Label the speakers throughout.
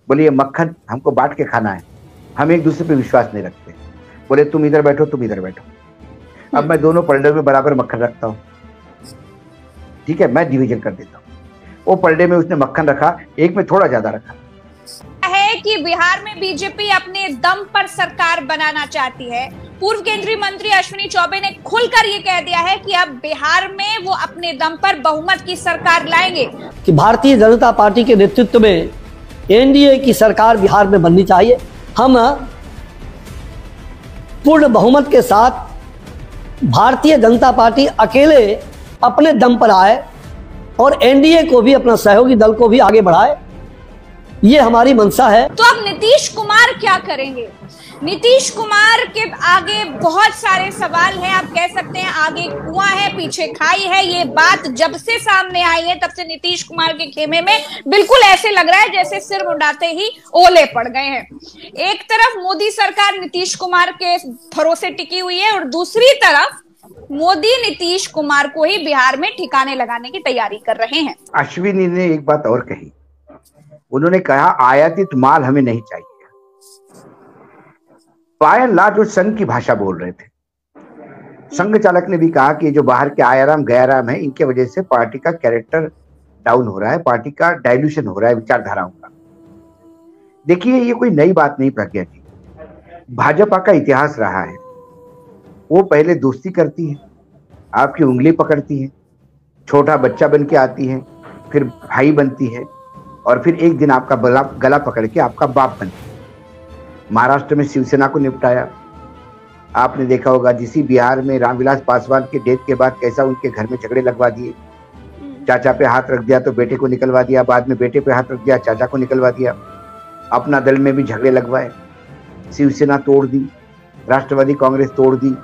Speaker 1: बोले ये मक्खन हमको बांट के खाना है, हम एक दूसरे पे विश्वास नहीं रखते। बोले तुम इधर बैठो, तुम इधर बैठो। अब मैं दोनों पलड़े में बराबर मक्खन रखता हूँ, ठीक है, मैं डिवीजन कर देता हूँ। वो पलड़े में उसने मक्खन रखा, एक में थोड़ा ज्यादा रखा
Speaker 2: है कि बिहार में बीजेपी अपने दम पर सरकार बनाना चाहती है। पूर्व केंद्रीय मंत्री अश्विनी चौबे ने खुलकर ये कह दिया है कि अब बिहार में वो अपने दम पर बहुमत की सरकार लाएंगे।
Speaker 3: कि भारतीय जनता पार्टी के नेतृत्व में एनडीए की सरकार बिहार में बननी चाहिए। हम पूर्ण बहुमत के साथ भारतीय जनता पार्टी अकेले अपने दम पर आए और एनडीए को भी, अपना सहयोगी दल को भी आगे बढ़ाए, ये हमारी मंशा है।
Speaker 2: तो अब नीतीश कुमार क्या करेंगे? नीतीश कुमार के आगे बहुत सारे सवाल हैं। आप कह सकते हैं आगे कुआं है पीछे खाई है। ये बात जब से सामने आई है तब से नीतीश कुमार के खेमे में बिल्कुल ऐसे लग रहा है जैसे सिर मुंडाते ही ओले पड़ गए हैं। एक तरफ मोदी सरकार नीतीश कुमार के भरोसे टिकी हुई है और दूसरी तरफ मोदी नीतीश कुमार को ही बिहार में ठिकाने लगाने की तैयारी कर रहे हैं।
Speaker 1: अश्विनी ने एक बात और कही, उन्होंने कहा आयातित माल हमें नहीं चाहिए। पायल ला जो संघ की भाषा बोल रहे थे, संघ चालक ने भी कहा कि जो बाहर के आयाराम गयाराम है, इनके वजह से पार्टी का कैरेक्टर डाउन हो रहा है, पार्टी का डाइल्यूशन हो रहा है विचारधाराओं का। देखिए ये कोई नई बात नहीं प्रज्ञा जी, भाजपा का इतिहास रहा है। वो पहले दोस्ती करती है, आपकी उंगली पकड़ती है, छोटा बच्चा बन के आती है, फिर भाई बनती है और फिर एक दिन आपका गला पकड़ के आपका बाप बनती है। महाराष्ट्र में शिवसेना को निपटाया, आपने देखा होगा। जिसी बिहार में रामविलास पासवान के डेथ के बाद कैसा उनके घर में झगड़े लगवा दिए, चाचा पे हाथ रख दिया तो बेटे को निकलवा दिया, बाद में बेटे पे हाथ रख दिया चाचा को निकलवा दिया। अपना दल में भी झगड़े लगवाए, शिवसेना तोड़ दी, राष्ट्रवादी कांग्रेस तोड़ दी।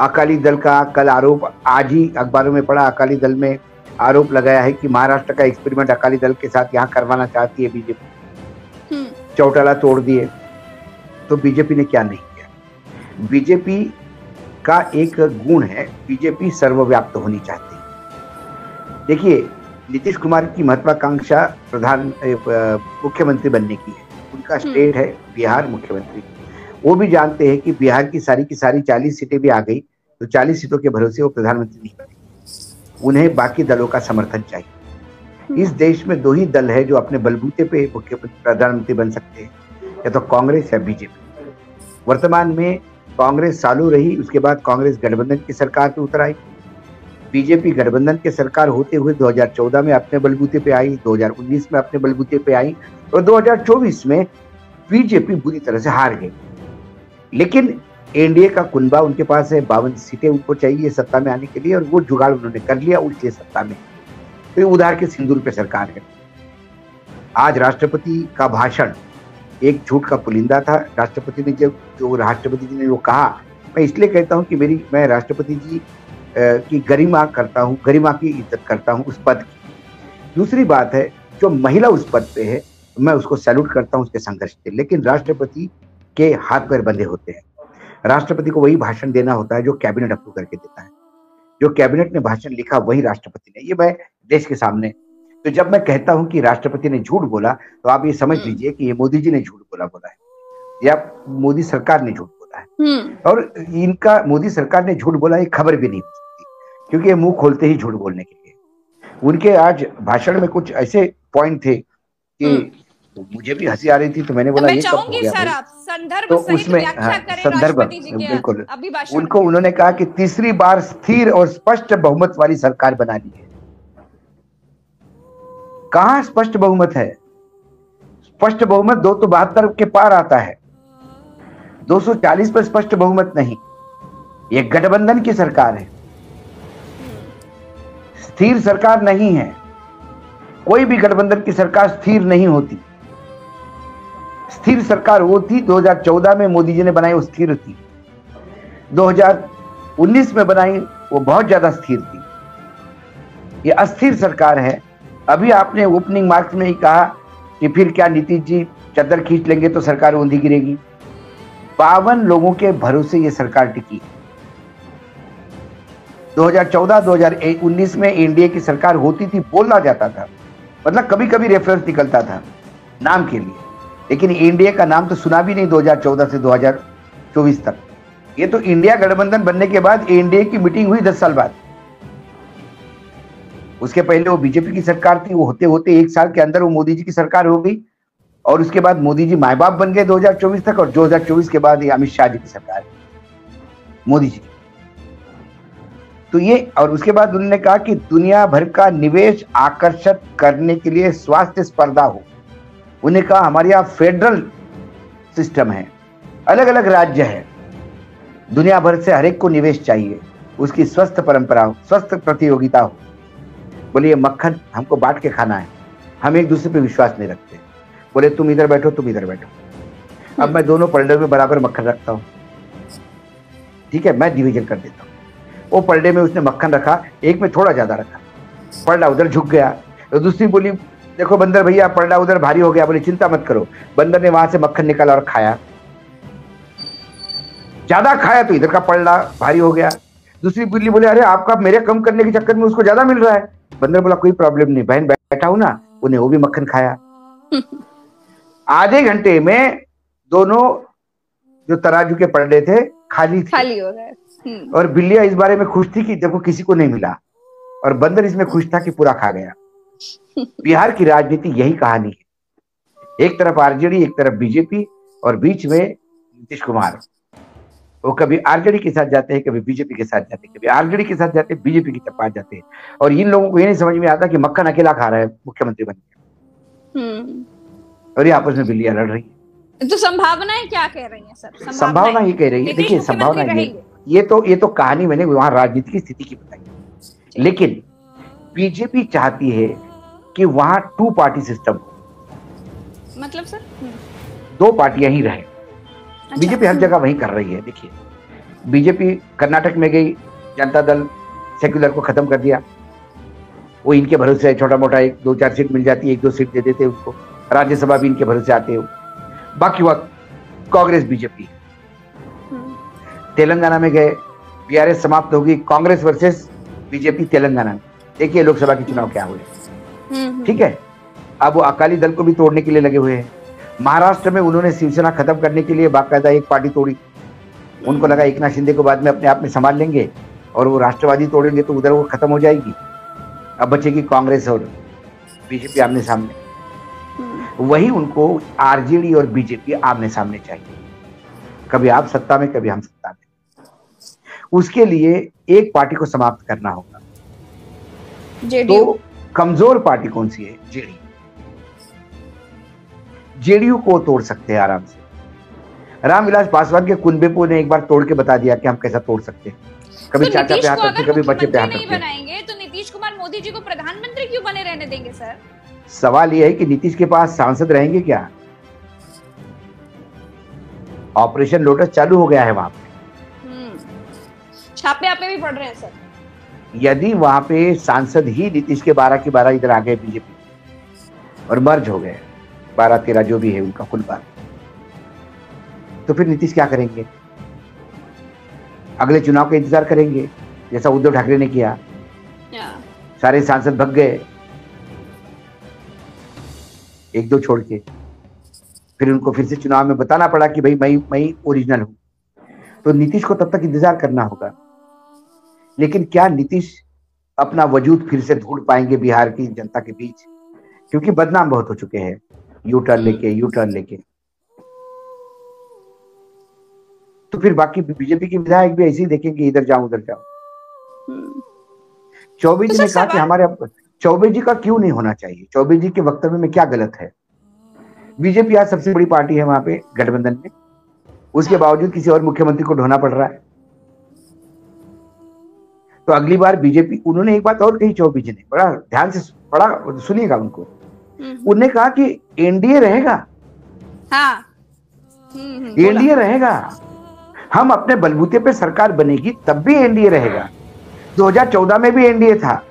Speaker 1: अकाली दल का कल आरोप, आज ही अखबारों में पड़ा, अकाली दल में आरोप लगाया है कि महाराष्ट्र का एक्सपेरिमेंट अकाली दल के साथ यहाँ करवाना चाहती है बीजेपी। चौटाला तोड़ दिए। तो बीजेपी ने क्या नहीं किया? बीजेपी का एक गुण है, बीजेपी सर्वव्याप्त होनी चाहती है। देखिए नीतीश कुमार की महत्वाकांक्षा मुख्यमंत्री बनने की है, उनका स्टेट है बिहार मुख्यमंत्री। वो भी जानते हैं कि बिहार की सारी 40 सीटें भी आ गई तो 40 सीटों के भरोसे वो प्रधानमंत्री नहीं बनेंगे, उन्हें बाकी दलों का समर्थन चाहिए। इस देश में दो ही दल है जो अपने बलबूते पे प्रधानमंत्री बन सकते हैं, या तो कांग्रेस या बीजेपी। वर्तमान में कांग्रेस चालू रही, उसके बाद कांग्रेस गठबंधन की सरकार पे उतर आई। बीजेपी गठबंधन की सरकार होते हुए 2014 में अपने बलबूते पे आई, 2019 में अपने बलबूते पे आई और 2024 में बीजेपी बुरी तरह से हार गई। लेकिन एनडीए का कुनबा उनके पास है, 52 सीटें उनको चाहिए सत्ता में आने के लिए और वो जुगाड़ उन्होंने कर लिया उल्टे सत्ता में। तो उधार के सिंदूर पे सरकार है। आज राष्ट्रपति का भाषण एक झूठ का पुलिंदा था। राष्ट्रपति ने जो राष्ट्रपति जी ने वो कहा, मैं इसलिए कहता हूं कि मैं राष्ट्रपति जी की गरिमा करता हूं, गरिमा की इज्जत करता हूं उस पद की। दूसरी बात है, जो महिला उस पद पे है मैं उसको सैल्यूट करता हूं उसके संघर्ष से, लेकिन राष्ट्रपति के हाथ पैर बंधे होते हैं। राष्ट्रपति को वही भाषण देना होता है जो कैबिनेट अप्रूव करके देता है। जो कैबिनेट ने भाषण लिखा वही राष्ट्रपति ने, ये मैं देश के सामने। तो जब मैं कहता हूं कि राष्ट्रपति ने झूठ बोला तो आप ये समझ लीजिए कि ये मोदी जी ने झूठ बोला है या मोदी सरकार ने झूठ बोला है। और इनका मोदी सरकार ने झूठ बोला ये खबर भी नहीं हो सकती, क्योंकि ये मुंह खोलते ही झूठ बोलने के लिए। उनके आज भाषण में कुछ ऐसे पॉइंट थे कि मुझे भी हंसी आ रही थी, तो मैंने बोला ये कब हो गया
Speaker 2: सर, आप संदर्भ
Speaker 1: तो
Speaker 2: सहित
Speaker 1: उसमें
Speaker 2: व्याख्या करें
Speaker 1: संदर्भ बिल्कुल उनको उन्होंने कहा कि तीसरी बार स्थिर और स्पष्ट बहुमत वाली सरकार बना ली है। कहां स्पष्ट बहुमत है? स्पष्ट बहुमत 272 के पार आता है, 240 पर स्पष्ट बहुमत नहीं। ये गठबंधन की सरकार है, स्थिर सरकार नहीं है। कोई भी गठबंधन की सरकार स्थिर नहीं होती। स्थिर सरकार वो थी 2014 में मोदी जी ने बनाई, वो स्थिर थी। 2019 में बनाई, वो बहुत ज्यादा स्थिर थी। ये अस्थिर सरकार है। अभी आपने ओपनिंग मार्क्स में ही कहा कि फिर क्या नीतीश जी चद्दर खींच लेंगे तो सरकार ऊंधी गिरेगी। 52 लोगों के भरोसे ये सरकार टिकी। 2014-2019 में एनडीए की सरकार होती थी, बोला जाता था, मतलब कभी कभी रेफरेंस निकलता था नाम के लिए, लेकिन एनडीए का नाम तो सुना भी नहीं 2014 से 2024 तक। ये तो इंडिया गठबंधन बनने के बाद एनडीए की मीटिंग हुई 10 साल बाद। उसके पहले वो बीजेपी की सरकार थी, वो होते होते 1 साल के अंदर वो मोदी जी की सरकार हो गई, और उसके बाद मोदी जी माए बाप बन गए 2024 तक, और 2024 के बाद ये अमित शाह जी की सरकार, मोदी जी। तो ये, और उसके बाद उन्होंने कहा कि दुनिया भर का निवेश आकर्षित करने के लिए स्वास्थ्य स्पर्धा हो। उन्हें कहा हमारे यहाँ फेडरल सिस्टम है, अलग अलग राज्य है, दुनिया भर से हर एक को निवेश चाहिए, उसकी स्वस्थ परंपरा हो, स्वस्थ प्रतियोगिता हो। बोले ये मक्खन हमको बांट के खाना है, हम एक दूसरे पे विश्वास नहीं रखते। बोले तुम इधर बैठो, तुम इधर बैठो। अब मैं दोनों पलड़े में बराबर मक्खन रखता हूँ, ठीक है, मैं डिवीजन कर देता हूँ। वो पलड़े में उसने मक्खन रखा, एक में थोड़ा ज्यादा रखा, पलड़ा उधर झुक गया। तो दूसरी बोली देखो बंदर भैया, पलड़ा उधर भारी हो गया। बोले चिंता मत करो। बंदर ने वहां से मक्खन निकाला और खाया, ज्यादा खाया तो इधर का पलड़ा भारी हो गया। दूसरी बिल्ली बोले अरे आपका मेरे कम करने के चक्कर में उसको ज्यादा मिल रहा है। बंदर बोला कोई प्रॉब्लम नहीं बहन, बैठा हूं ना। उन्हें वो भी मक्खन खाया। आधे घंटे में दोनों जो तराजू के पलड़े थे खाली
Speaker 2: हो गए।
Speaker 1: और बिल्लियां इस बारे में खुश थी कि देखो किसी को नहीं मिला, और बंदर इसमें खुश था कि पूरा खा गया। बिहार की राजनीति यही कहानी है, एक तरफ आरजेडी, एक तरफ बीजेपी, और बीच में नीतीश कुमार। वो कभी आरजेडी के साथ जाते हैं, कभी बीजेपी के साथ जाते हैं, कभी आरजेडी के साथ जाते हैं, बीजेपी के पास जाते हैं। और इन लोगों को ये नहीं समझ में आता कि मक्खन अकेला खा रहा है मुख्यमंत्री बन के, और ये आपस में बिल्लियां लड़ रही है।
Speaker 2: तो संभावनाएं क्या कह रही हैं सर?
Speaker 1: संभावना ये कह रही है, देखिए संभावना ये तो कहानी मैंने वहां राजनीति की स्थिति की बताई, लेकिन बीजेपी चाहती है कि वहां 2 पार्टी सिस्टम हो।
Speaker 2: मतलब सर
Speaker 1: 2 पार्टियां ही रहे। बीजेपी हर जगह वही कर रही है। देखिए बीजेपी कर्नाटक में गई, जनता दल सेक्युलर को खत्म कर दिया, वो इनके भरोसे छोटा मोटा 1-2-4 सीट मिल जाती है, 1-2 सीट दे देते उनको, राज्यसभा भी इनके भरोसे आते हो, बाकी वक्त कांग्रेस बीजेपी। तेलंगाना में गए, बीआरएस समाप्त होगी, कांग्रेस वर्सेस बीजेपी तेलंगाना में। देखिए लोकसभा के चुनाव क्या हुए, ठीक है। अब वो अकाली दल को भी तोड़ने के लिए लगे हुए हैं। महाराष्ट्र में उन्होंने शिवसेना खत्म करने के लिए बाकायदा एक पार्टी तोड़ी। उनको लगा एकनाथ शिंदे को बाद में अपने आप में संभाल लेंगे, और वो राष्ट्रवादी तोड़ेंगे तो उधर वो खत्म हो जाएगी। अब बचेगी कांग्रेस और बीजेपी आमने सामने। वही उनको आरजेडी और बीजेपी आमने सामने चाहिए, कभी आप सत्ता में, कभी हम सत्ता में। उसके लिए एक पार्टी को समाप्त करना होगा। तो कमजोर पार्टी कौन सी है? जेडीयू। जेडीयू को तोड़ सकते हैं आराम से। रामविलास पासवान के कुनबे ने एक बार तोड़ के बता दिया कि हम कैसा तोड़ सकते हैं। कभी चाचा पे हाथ रखते, कभी बच्चे पे हाथ रखते।
Speaker 2: बनाएंगे तो नीतीश कुमार मोदी जी को प्रधानमंत्री क्यों बने रहने देंगे सर?
Speaker 1: सवाल यह है कि नीतीश के पास सांसद रहेंगे क्या? ऑपरेशन लोटस चालू हो गया है वहां पे,
Speaker 2: छापे आपे भी पड़ रहे हैं सर।
Speaker 1: यदि वहां पे सांसद ही नीतीश के 12 की 12 इधर आ गए बीजेपी और मर्ज हो गए, 12-13 जो भी है उनका कुल बात, तो फिर नीतीश क्या करेंगे? अगले चुनाव का इंतजार करेंगे, जैसा उद्धव ठाकरे ने किया। सारे सांसद भग गए, 1-2 छोड़ के। फिर उनको फिर से चुनाव में बताना पड़ा कि भाई मैं ओरिजिनल हूं। तो नीतीश को तब तक इंतजार करना होगा। लेकिन क्या नीतीश अपना वजूद फिर से ढूंढ पाएंगे बिहार की जनता के बीच? क्योंकि बदनाम बहुत हो चुके हैं यू टर्न लेके। तो फिर बाकी बीजेपी के विधायक भी ऐसे ही देखेंगे, इधर जाओ उधर जाओ। चौबे जी ने कहा कि हमारे, चौबे जी का क्यों नहीं होना चाहिए? चौबे जी के वक्तव्य में क्या गलत है? बीजेपी आज सबसे बड़ी पार्टी है वहां पे गठबंधन में, उसके बावजूद किसी और मुख्यमंत्री को ढोना पड़ रहा है। तो अगली बार बीजेपी, उन्होंने एक बात और कही चौबे जी ने, बड़ा ध्यान से पढ़ा, सुनिएगा उनको। उन्होंने कहा कि एनडीए रहेगा।
Speaker 2: हाँ।
Speaker 1: एनडीए रहेगा, हम अपने बलबूते पे सरकार बनेगी तब भी एनडीए रहेगा। 2014 में भी एनडीए था,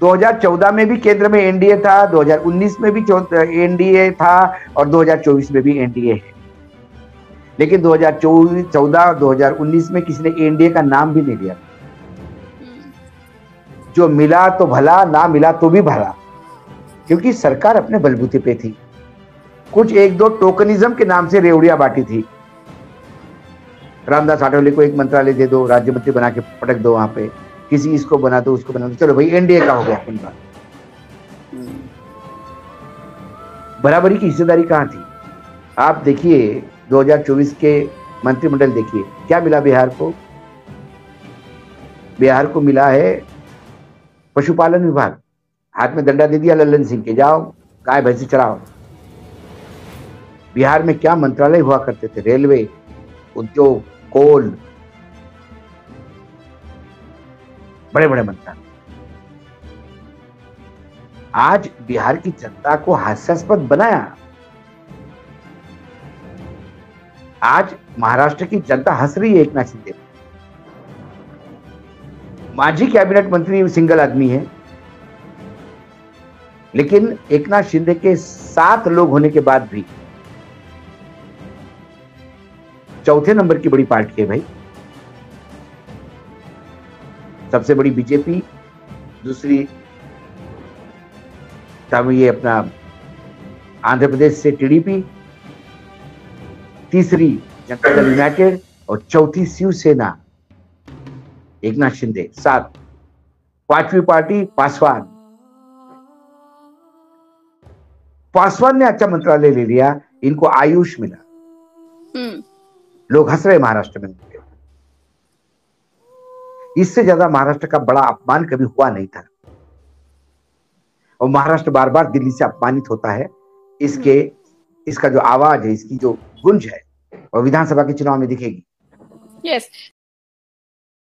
Speaker 1: 2014 में भी केंद्र में एनडीए था, 2019 में भी एनडीए था, और 2024 में भी एनडीए है। लेकिन 2014-2019 में किसी ने एनडीए का नाम भी नहीं लिया। जो मिला तो भला, ना मिला तो भी भला, क्योंकि सरकार अपने बलबूते पे थी। कुछ एक दो टोकनिज्म के नाम से रेवड़ियां बांटी थी। रामदास आठवले को एक मंत्रालय दे दो, राज्य मंत्री बना के पटक दो वहां पे, किसी इसको बना दो, उसको बना दो, चलो भाई एनडीए का हो गया अपन बात। बराबरी की हिस्सेदारी कहां थी? आप देखिए 2024 के मंत्रिमंडल देखिए, क्या मिला बिहार को? बिहार को मिला है पशुपालन विभाग। हाथ में डंडा दे दिया लल्लन सिंह के, जाओ गाय भैंसी चराओ। बिहार में क्या मंत्रालय हुआ करते थे? रेलवे, उद्योग, कोल, बड़े बड़े मंत्रालय। आज बिहार की जनता को हास्यास्पद बनाया। आज महाराष्ट्र की जनता हंस रही है एक नाथ शिंदे। मांझी कैबिनेट मंत्री सिंगल आदमी है, लेकिन एकनाथ शिंदे के 7 लोग होने के बाद भी चौथे नंबर की बड़ी पार्टी है भाई। सबसे बड़ी बीजेपी, दूसरी ये अपना आंध्र प्रदेश से टीडीपी, तीसरी जनता दल यूनाइटेड और चौथी शिवसेना एकनाथ शिंदे 7। 5वीं पार्टी पासवान। पासवान ने अच्छा मंत्रालय ले लिया, इनको आयुष मिला। लोग हंस रहे महाराष्ट्र में। इससे ज्यादा महाराष्ट्र का बड़ा अपमान कभी हुआ नहीं था, और महाराष्ट्र बार बार दिल्ली से अपमानित होता है। इसका जो आवाज है, इसकी जो गुंज है, और विधानसभा के चुनाव में दिखेगी।
Speaker 2: यस